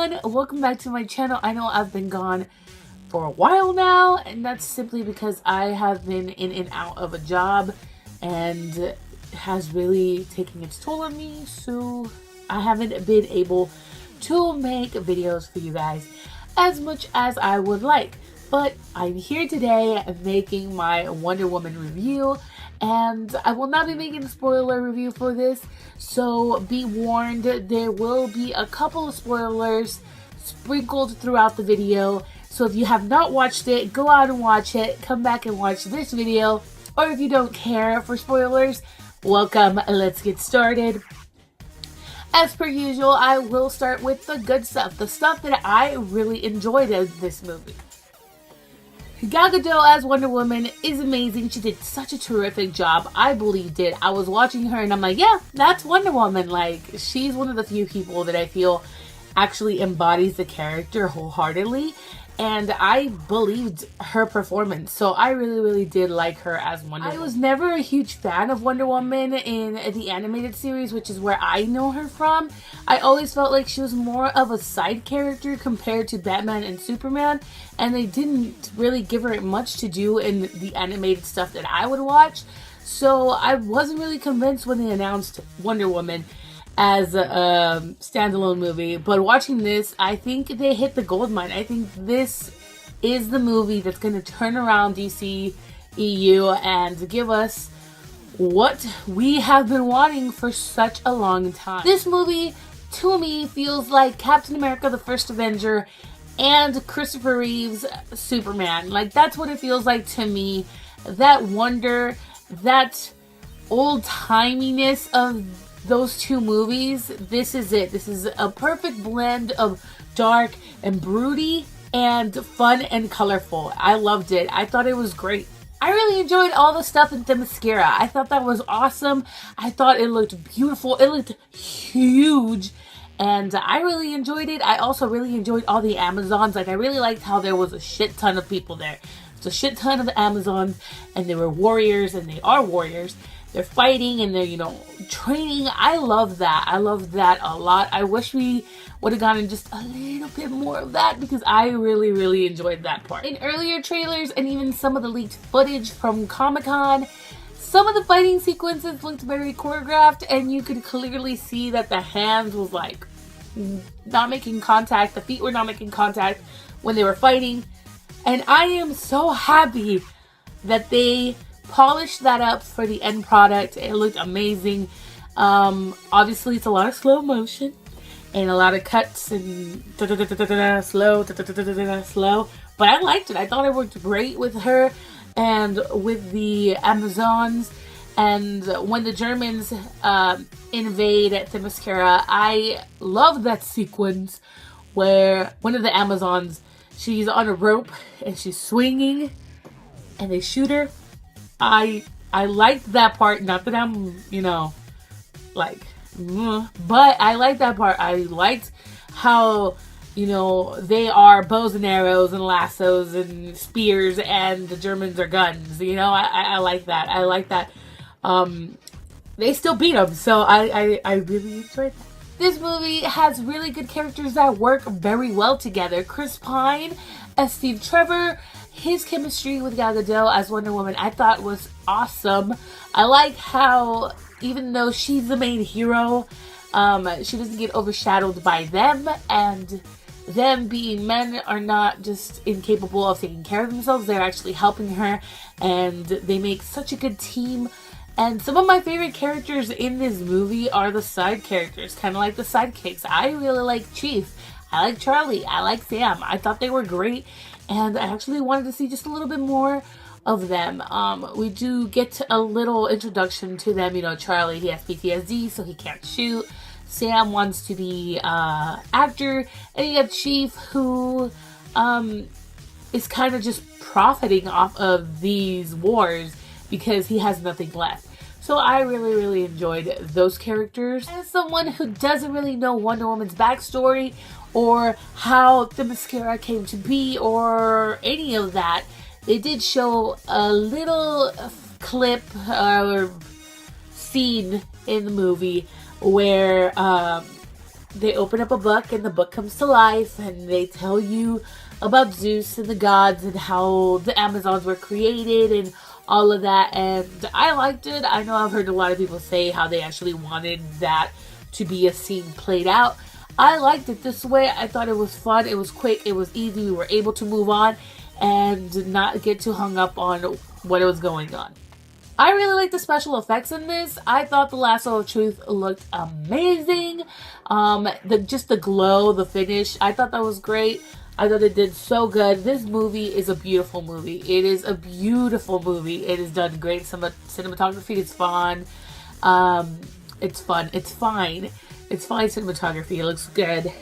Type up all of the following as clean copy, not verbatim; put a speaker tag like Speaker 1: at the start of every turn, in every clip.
Speaker 1: everyone, welcome back to my channel. I know I've been gone for a while now, and that's simply because I have been in and out of a job and it has really taken its toll on me, so I haven't been able to make videos for you guys as much as I would like. But I'm here today making my Wonder Woman review, and I will not be making a spoiler review for this, so be warned, there will be a couple of spoilers sprinkled throughout the video. So if you have not watched it, go out and watch it, come back and watch this video, or if you don't care for spoilers, welcome, let's get started. As per usual, I will start with the good stuff, the stuff that I really enjoyed in this movie. Gadot as Wonder Woman is amazing. She did such a terrific job. I believed it. I was watching her and I'm like, yeah, that's Wonder Woman. Like, she's one of the few people that I feel actually embodies the character wholeheartedly. And I believed her performance. So I really did like her as Wonder Woman. I was never a huge fan of Wonder Woman in the animated series, which is where I know her from. I always felt like she was more of a side character compared to Batman and Superman. And they didn't really give her much to do in the animated stuff that I would watch. So I wasn't really convinced when they announced Wonder Woman as a standalone movie, but watching this, I think they hit the gold mine. I think this is the movie that's going to turn around DC EU and give us what we have been wanting for such a long time. This movie, to me, feels like Captain America: The First Avenger and Christopher Reeves Superman. Like, that's what it feels like to me. That wonder, that old-timiness of those two movies, this is it. This is a perfect blend of dark and broody and fun and colorful. I loved it. I thought it was great. I really enjoyed all the stuff in Themyscira. I thought that was awesome. I thought it looked beautiful. It looked huge. And I really enjoyed it. I also really enjoyed all the Amazons. Like, I really liked how there was a shit ton of people there. It's a shit ton of Amazons, and they were warriors, and they are warriors. They're fighting and they're, you know, training. I love that. I love that a lot. I wish we would have gotten just a little bit more of that because I really enjoyed that part. In earlier trailers and even some of the leaked footage from Comic-Con, some of the fighting sequences looked very choreographed, and you could clearly see that the hands was like not making contact. The feet were not making contact when they were fighting. And I am so happy that they polished that up for the end product. It looked amazing. Obviously it's a lot of slow motion and a lot of cuts and slow, but I liked it. I thought it worked great with her and with the Amazons. And when the Germans invade Themyscira, I love that sequence where one of the Amazons, she's on a rope and she's swinging and they shoot her. I liked that part. Not that I'm, you know, like, but I liked that part. I liked how, you know, they are bows and arrows and lassos and spears and the Germans are guns. You know, I like that. I like that. They still beat them, so I really enjoyed that. This movie has really good characters that work very well together. Chris Pine as Steve Trevor. His chemistry with Gadot as Wonder Woman I thought was awesome. I like how even though she's the main hero, she doesn't get overshadowed by them, and them being men are not just incapable of taking care of themselves, they're actually helping her, and they make such a good team. And some of my favorite characters in this movie are the side characters, kind of like the sidekicks. I really like Chief. I like Charlie. I like Sam. I thought they were great. And I actually wanted to see just a little bit more of them. We do get a little introduction to them. You know, Charlie, he has PTSD, so he can't shoot. Sam wants to be an actor. And you have Chief, who is kind of just profiting off of these wars because he has nothing left. So I really enjoyed those characters. As someone who doesn't really know Wonder Woman's backstory or how Themyscira came to be or any of that, they did show a little clip or scene in the movie where they open up a book and the book comes to life and they tell you about Zeus and the gods and how the Amazons were created and all of that. And I liked it. I know I've heard a lot of people say how they actually wanted that to be a scene played out. I liked it this way. I thought it was fun. It was quick. It was easy. We were able to move on and not get too hung up on what was going on. I really like the special effects in this. I thought the Lasso of Truth looked amazing. Just the glow, the finish, I thought that was great. I thought it did so good. This movie is a beautiful movie. It is a beautiful movie. It is done great. Cinematography is fun. It's fun. It's fine. It's fine cinematography. It looks good.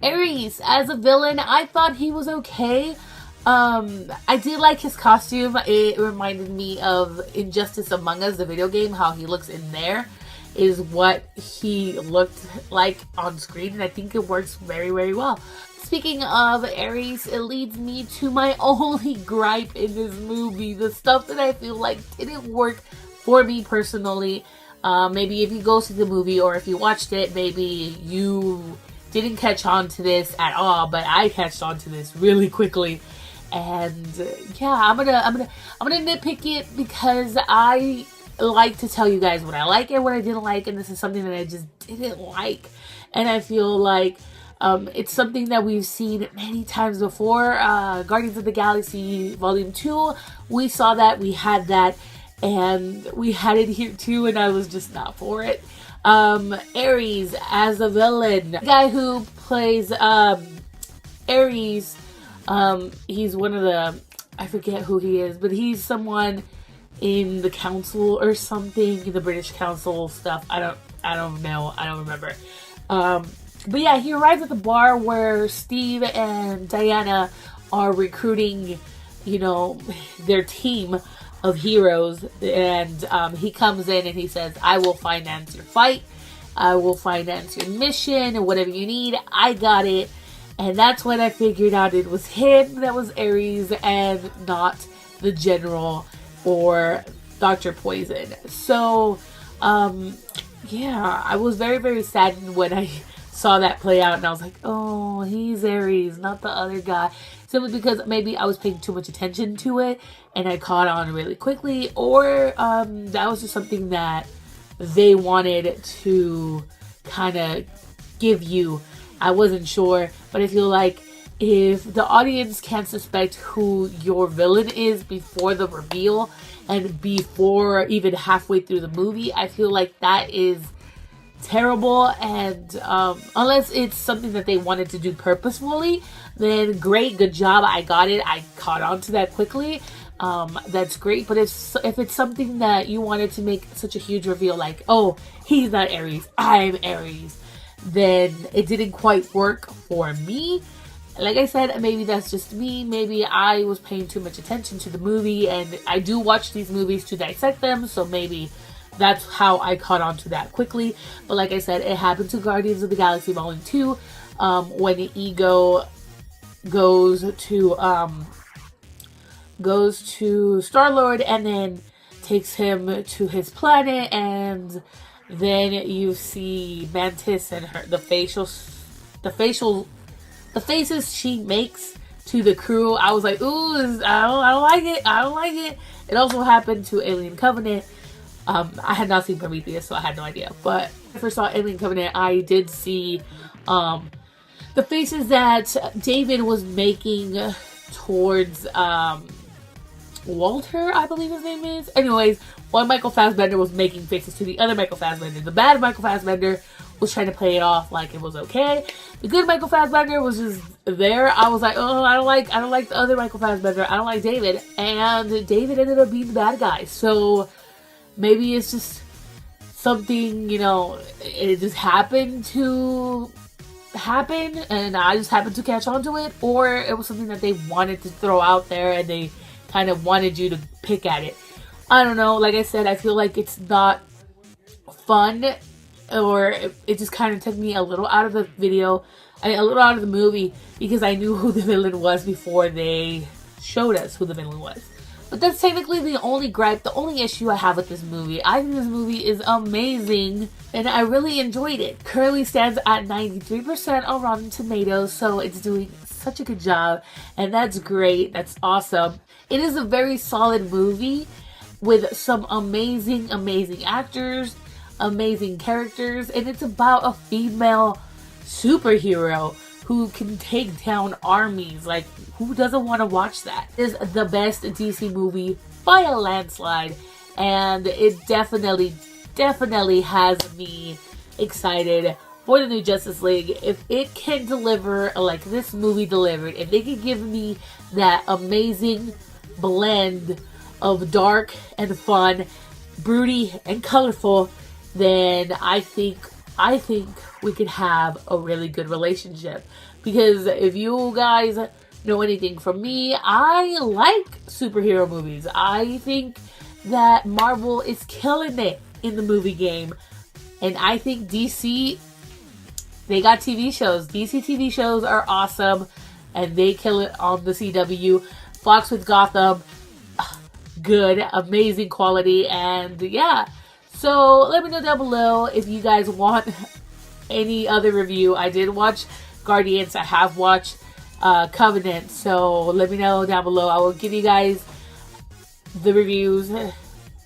Speaker 1: Ares as a villain, I thought he was okay. I did like his costume. It reminded me of Injustice Among Us, the video game. How he looks in there is what he looked like on screen, and I think it works very, very well. Speaking of Ares, it leads me to my only gripe in this movie. The stuff that I feel like didn't work for me personally. Maybe if you go see the movie or if you watched it, maybe you didn't catch on to this at all, but I catched on to this really quickly. And yeah, I'm gonna nitpick it because I like to tell you guys what I like and what I didn't like, and this is something that I just didn't like. And I feel like it's something that we've seen many times before. Guardians of the Galaxy Volume 2, we saw that, we had that, and we had it here too, and I was just not for it. Ares as a villain. The guy who plays Ares, he's one of the, I forget who he is, but he's someone in the council or something, in the British council stuff. I don't know. I don't remember. But yeah, he arrives at the bar where Steve and Diana are recruiting, you know, their team of heroes, and he comes in and he says, I will finance your fight, I will finance your mission, and whatever you need, I got it. And that's when I figured out it was him that was Ares and not the General or Dr. Poison. So yeah, I was very, very saddened when I saw that play out, and I was like, oh, he's Ares, not the other guy. Simply because maybe I was paying too much attention to it and I caught on really quickly, or that was just something that they wanted to kind of give you. I wasn't sure, but I feel like if the audience can't suspect who your villain is before the reveal and before even halfway through the movie, I feel like that is terrible. And unless it's something that they wanted to do purposefully, then great, good job, I got it, I caught on to that quickly. That's great. But if it's something that you wanted to make such a huge reveal, like, oh, he's not Ares, I'm Ares, then it didn't quite work for me. Like I said, maybe that's just me. Maybe I was paying too much attention to the movie, and I do watch these movies to dissect them, so maybe that's how I caught on to that quickly. But like I said, it happened to Guardians of the Galaxy Volume 2, when Ego goes to Star-Lord and then takes him to his planet, and then you see Mantis and the faces she makes to the crew. I was like, ooh, I don't like it. I don't like it. It also happened to Alien Covenant. I had not seen Prometheus, so I had no idea. But when I first saw Alien Covenant, I did see the faces that David was making towards Walter, I believe his name is. Anyways, one Michael Fassbender was making faces to the other Michael Fassbender. The bad Michael Fassbender was trying to play it off like it was okay. The good Michael Fassbender was just there. I was like, oh, I don't like the other Michael Fassbender. I don't like David. And David ended up being the bad guy. So maybe it's just something, you know, it just happened to happen and I just happened to catch on to it, or it was something that they wanted to throw out there and they kind of wanted you to pick at it. I don't know. Like I said, I feel like it's not fun, or it just kind of took me a little out of the video, a little out of the movie, because I knew who the villain was before they showed us who the villain was. But that's technically the only gripe, the only issue I have with this movie. I think this movie is amazing, and I really enjoyed it. Currently stands at 93% on Rotten Tomatoes, so it's doing such a good job, and that's great. That's awesome. It is a very solid movie with some amazing, amazing actors, amazing characters, and it's about a female superhero who can take down armies. Like, who doesn't want to watch that? It is the best DC movie by a landslide, and it definitely has me excited for the new Justice League. If it can deliver like this movie delivered, if they can give me that amazing blend of dark and fun, broody and colorful, then I think we could have a really good relationship. Because if you guys know anything from me, I like superhero movies. I think that Marvel is killing it in the movie game. And I think DC, they got TV shows. DC TV shows are awesome, and they kill it on the CW. Fox with Gotham, good, amazing quality, and yeah. So let me know down below if you guys want any other review. I did watch Guardians. I have watched Covenant. So let me know down below. I will give you guys the reviews.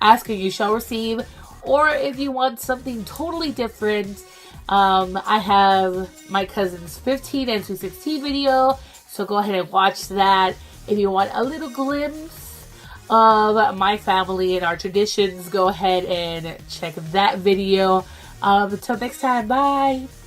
Speaker 1: Ask and you shall receive. Or if you want something totally different, I have my cousin's 15 and 216 video. So go ahead and watch that. If you want a little glimpse of my family and our traditions, go ahead and check that video. Until next time, bye.